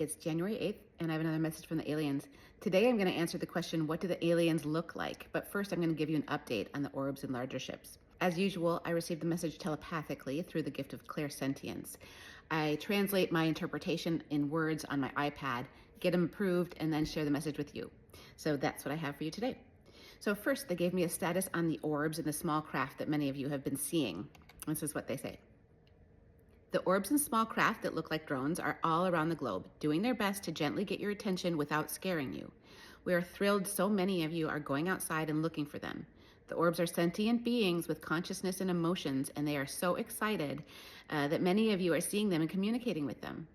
It's January 8th, and I have another message from the aliens. Today I'm going to answer the question, what do the aliens look like? But first I'm going to give you an update on the orbs and larger ships. As usual, I received the message telepathically through the gift of clairsentience. I translate my interpretation in words on my iPad, get them approved, and then share the message with you. So that's what I have for you today. So first, they gave me a status on the orbs and the small craft that many of you have been seeing. This is what they say. The orbs and small craft that look like drones are all around the globe, doing their best to gently get your attention without scaring you. We are thrilled so many of you are going outside and looking for them. The orbs are sentient beings with consciousness and emotions, and they are so excited that many of you are seeing them and communicating with them.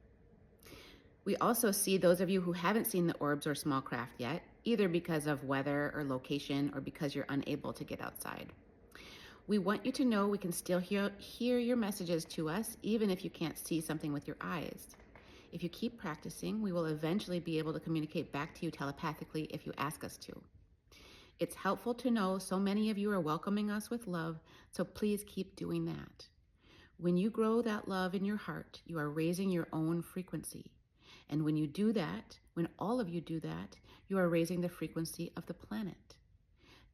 We also see those of you who haven't seen the orbs or small craft yet, either because of weather or location or because you're unable to get outside. We want you to know we can still hear your messages to us, even if you can't see something with your eyes. If you keep practicing, we will eventually be able to communicate back to you telepathically if you ask us to. It's helpful to know so many of you are welcoming us with love, so please keep doing that. When you grow that love in your heart, you are raising your own frequency. And when you do that, when all of you do that, you are raising the frequency of the planet.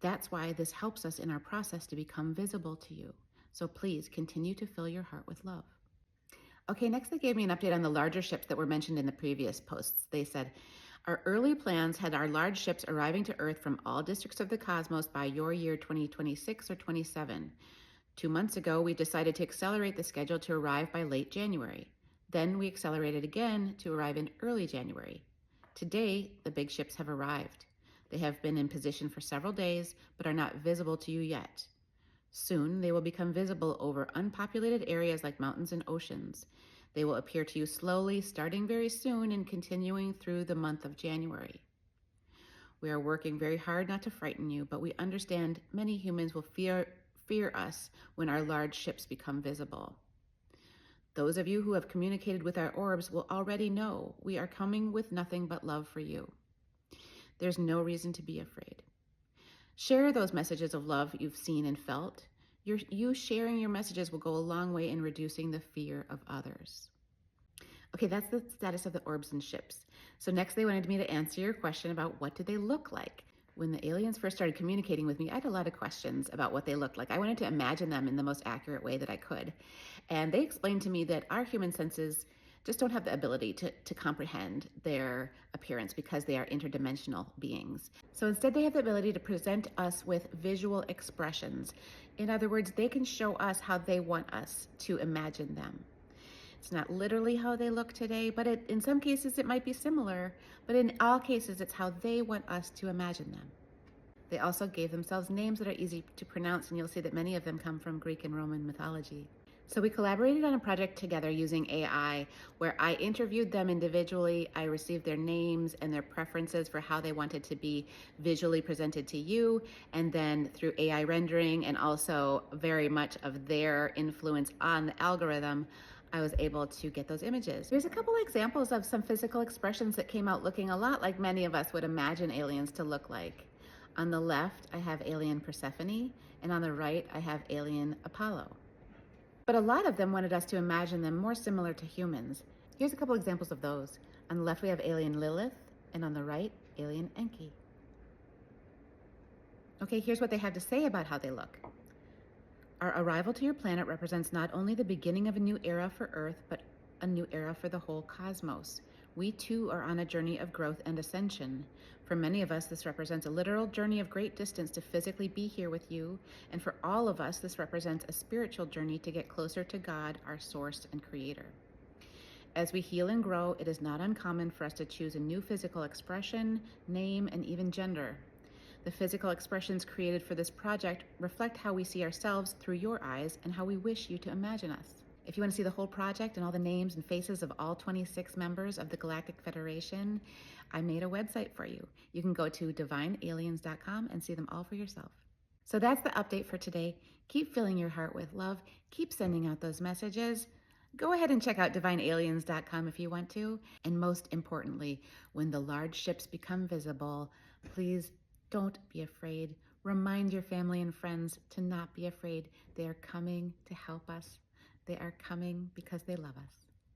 That's why this helps us in our process to become visible to you. So please continue to fill your heart with love. Okay, next they gave me an update on the larger ships that were mentioned in the previous posts. They said, our early plans had our large ships arriving to Earth from all districts of the cosmos by your year 2026 or 27. 2 months ago, we decided to accelerate the schedule to arrive by late January. Then we accelerated again to arrive in early January. Today, the big ships have arrived. They have been in position for several days, but are not visible to you yet. Soon, they will become visible over unpopulated areas like mountains and oceans. They will appear to you slowly, starting very soon and continuing through the month of January. We are working very hard not to frighten you, but we understand many humans will fear us when our large ships become visible. Those of you who have communicated with our orbs will already know we are coming with nothing but love for you. There's no reason to be afraid. Share those messages of love you've seen and felt. You sharing your messages will go a long way in reducing the fear of others. Okay, that's the status of the orbs and ships. So next they wanted me to answer your question about what do they look like. When the aliens first started communicating with me, I had a lot of questions about what they looked like. I wanted to imagine them in the most accurate way that I could. And they explained to me that our human senses just don't have the ability to comprehend their appearance because they are interdimensional beings. So instead they have the ability to present us with visual expressions. In other words, they can show us how they want us to imagine them. It's not literally how they look today, but in some cases it might be similar, but in all cases it's how they want us to imagine them. They also gave themselves names that are easy to pronounce, and you'll see that many of them come from Greek and Roman mythology. So we collaborated on a project together using AI where I interviewed them individually. I received their names and their preferences for how they wanted to be visually presented to you. And then through AI rendering and also very much of their influence on the algorithm, I was able to get those images. Here's a couple examples of some physical expressions that came out looking a lot like many of us would imagine aliens to look like. On the left, I have alien Persephone, and on the right, I have alien Apollo. But a lot of them wanted us to imagine them more similar to humans. Here's a couple examples of those. On the left we have alien Lilith, and on the right, alien Enki. Okay, here's what they have to say about how they look. Our arrival to your planet represents not only the beginning of a new era for Earth, but a new era for the whole cosmos. We too are on a journey of growth and ascension. For many of us, this represents a literal journey of great distance to physically be here with you. And for all of us, this represents a spiritual journey to get closer to God, our source and creator. As we heal and grow, it is not uncommon for us to choose a new physical expression, name, and even gender. The physical expressions created for this project reflect how we see ourselves through your eyes and how we wish you to imagine us. If you want to see the whole project and all the names and faces of all 26 members of the Galactic Federation, I made a website for you. You can go to divinealiens.com and see them all for yourself. So that's the update for today. Keep filling your heart with love. Keep sending out those messages. Go ahead and check out divinealiens.com if you want to. And most importantly, when the large ships become visible, please don't be afraid. Remind your family and friends to not be afraid. They are coming to help us. They are coming because they love us.